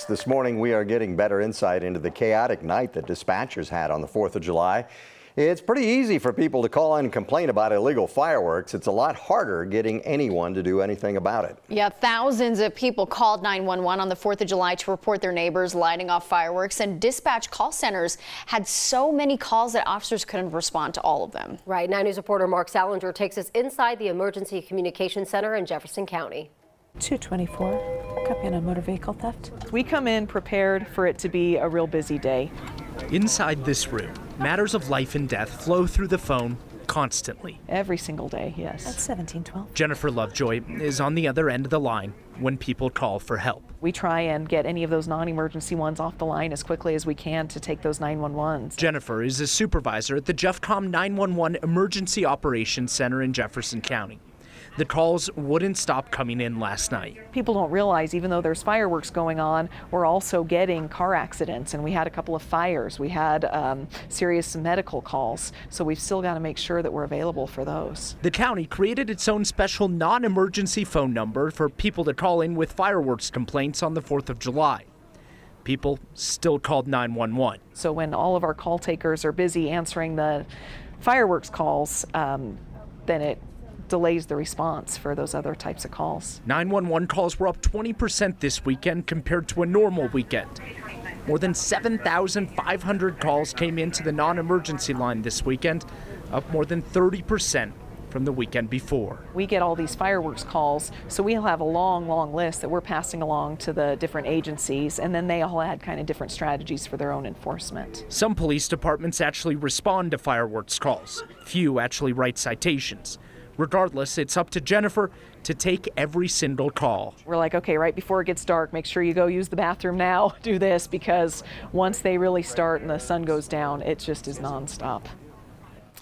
6. This morning, we are getting better insight into the chaotic night that dispatchers had on the 4th of July. It's pretty easy for people to call in and complain about illegal fireworks. It's a lot harder getting anyone to do anything about it. Yeah, thousands of people called 911 on the 4th of July to report their neighbors lighting off fireworks, and dispatch call centers had so many calls that officers couldn't respond to all of them. Right. 9 News reporter Mark Salinger takes us inside the Emergency Communication Center in Jefferson County. 224, copy on a motor vehicle theft. We come in prepared for it to be a real busy day. Inside this room, matters of life and death flow through the phone constantly. Every single day, yes. That's 1712. Jennifer Lovejoy is on the other end of the line when people call for help. We try and get any of those non-emergency ones off the line as quickly as we can to take those 911s. Jennifer is a supervisor at the JeffCom 911 Emergency Operations Center in Jefferson County. The calls wouldn't stop coming in last night. People don't realize, even though there's fireworks going on, we're also getting car accidents, and we had a couple of fires. We had serious medical calls, so we've still got to make sure that we're available for those. The county created its own special non-emergency phone number for people to call in with fireworks complaints on the 4th of July. People still called 911. So when all of our call takers are busy answering the fireworks calls, then it delays the response for those other types of calls. 911 calls were up 20% this weekend compared to a normal weekend. More than 7,500 calls came into the non-emergency line this weekend, up more than 30% from the weekend before. We get all these fireworks calls, so we'll have a long list that we're passing along to the different agencies, and then they all had kind of different strategies for their own enforcement. Some police departments actually respond to fireworks calls. Few actually write citations. Regardless, it's up to Jennifer to take every single call. We're like, okay, right before it gets dark, make sure you go use the bathroom now, do this, because once they really start and the sun goes down, it just is nonstop.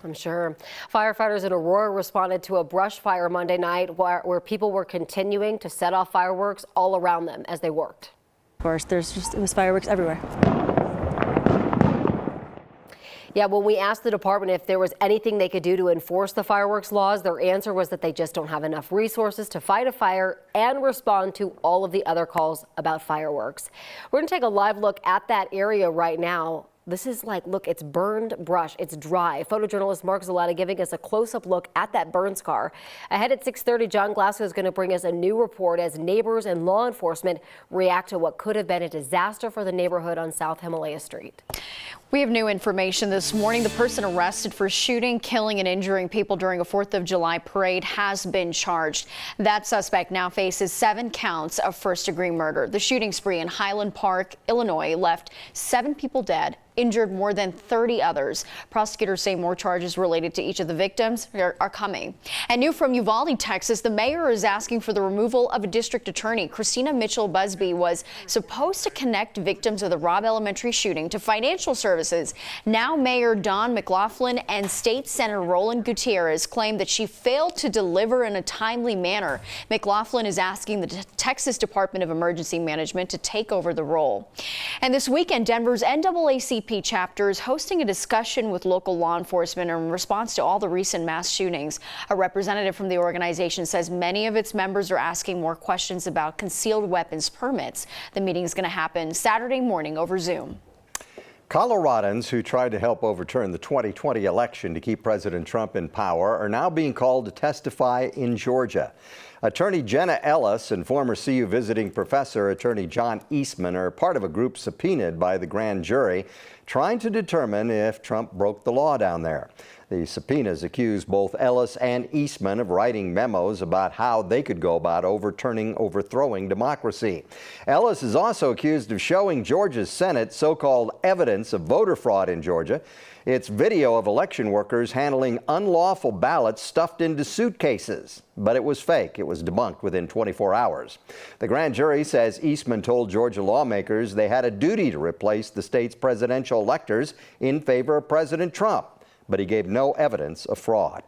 I'm sure. Firefighters in Aurora responded to a brush fire Monday night where people were continuing to set off fireworks all around them as they worked. Of course, it was fireworks everywhere. Yeah, when we asked the department if there was anything they could do to enforce the fireworks laws, their answer was that they just don't have enough resources to fight a fire and respond to all of the other calls about fireworks. We're going to take a live look at that area right now. This is like, look, it's burned brush. It's dry. Photojournalist Mark Zalata giving us a close-up look at that burn scar. Ahead at 6:30, John Glasgow is going to bring us a new report as neighbors and law enforcement react to what could have been a disaster for the neighborhood on South Himalaya Street. We have new information this morning. The person arrested for shooting, killing, and injuring people during a 4th of July parade has been charged. That suspect now faces 7 counts of first-degree murder. The shooting spree in Highland Park, Illinois, left 7 people dead, injured more than 30 others. Prosecutors say more charges related to each of the victims are coming. And new from Uvalde, Texas, the mayor is asking for the removal of a district attorney. Christina Mitchell Busby was supposed to connect victims of the Robb Elementary shooting to financial services. Now Mayor Don McLaughlin and State Senator Roland Gutierrez claim that she failed to deliver in a timely manner. McLaughlin is asking the Texas Department of Emergency Management to take over the role. And this weekend, Denver's NAACP chapter is hosting a discussion with local law enforcement in response to all the recent mass shootings. A representative from the organization says many of its members are asking more questions about concealed weapons permits. The meeting is going to happen Saturday morning over Zoom. Coloradans who tried to help overturn the 2020 election to keep President Trump in power are now being called to testify in Georgia. Attorney Jenna Ellis and former CU visiting professor Attorney John Eastman are part of a group subpoenaed by the grand jury trying to determine if Trump broke the law down there. The subpoenas accuse both Ellis and Eastman of writing memos about how they could go about overthrowing democracy. Ellis is also accused of showing Georgia's Senate so-called evidence of voter fraud in Georgia. It's video of election workers handling unlawful ballots stuffed into suitcases. But it was fake. It was debunked within 24 hours. The grand jury says Eastman told Georgia lawmakers they had a duty to replace the state's presidential electors in favor of President Trump. but he gave no evidence of fraud.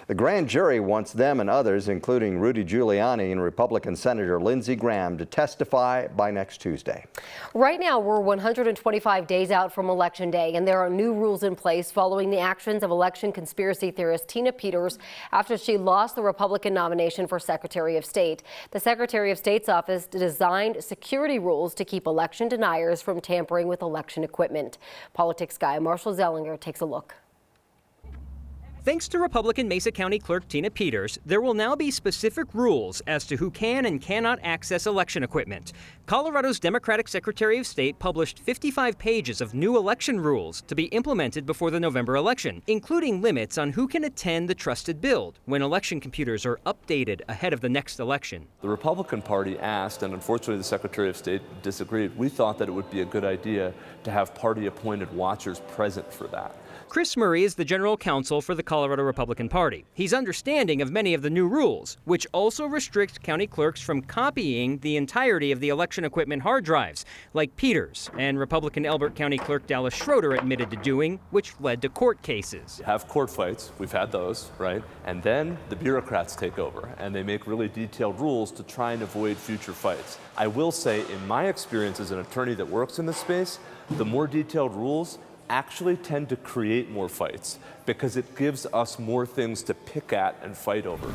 The grand jury wants them and others, including Rudy Giuliani and Republican Senator Lindsey Graham, to testify by next Tuesday. Right now, we're 125 days out from Election Day, and there are new rules in place following the actions of election conspiracy theorist Tina Peters after she lost the Republican nomination for Secretary of State. The Secretary of State's office designed security rules to keep election deniers from tampering with election equipment. Politics guy Marshall Zellinger takes a look. Thanks to Republican Mesa County Clerk Tina Peters, there will now be specific rules as to who can and cannot access election equipment. Colorado's Democratic Secretary of State published 55 pages of new election rules to be implemented before the November election, including limits on who can attend the trusted build when election computers are updated ahead of the next election. The Republican Party asked, and unfortunately the Secretary of State disagreed. We thought that it would be a good idea to have party-appointed watchers present for that. Chris Murray is the general counsel for the Colorado Republican Party. He's understanding of many of the new rules, which also restrict county clerks from copying the entirety of the election equipment hard drives, like Peters and Republican Elbert County Clerk Dallas Schroeder admitted to doing, which led to court cases. Have court fights, we've had those, right? And then the bureaucrats take over and they make really detailed rules to try and avoid future fights. I will say, in my experience as an attorney that works in this space, the more detailed rules actually tend to create more fights because it gives us more things to pick at and fight over.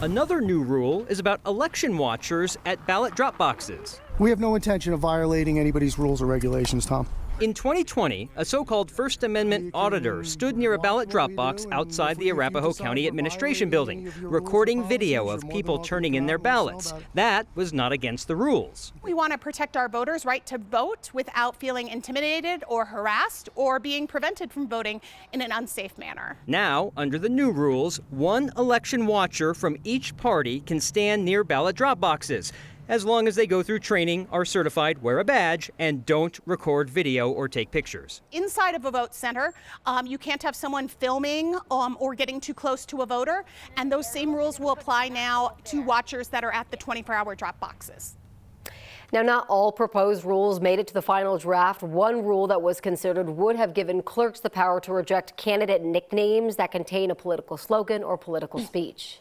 Another new rule is about election watchers at ballot drop boxes. We have no intention of violating anybody's rules or regulations, Tom. In 2020, a so-called First Amendment auditor stood near a ballot drop box outside the Arapahoe County Administration Building, recording video of people turning in their ballots. That was not against the rules. We want to protect our voters' right to vote without feeling intimidated or harassed or being prevented from voting in an unsafe manner. Now, under the new rules, one election watcher from each party can stand near ballot drop boxes, as long as they go through training, are certified, wear a badge, and don't record video or take pictures. Inside of a vote center, you can't have someone filming or getting too close to a voter, and those same rules will apply now to watchers that are at the 24-hour drop boxes. Now, not all proposed rules made it to the final draft. One rule that was considered would have given clerks the power to reject candidate nicknames that contain a political slogan or political speech.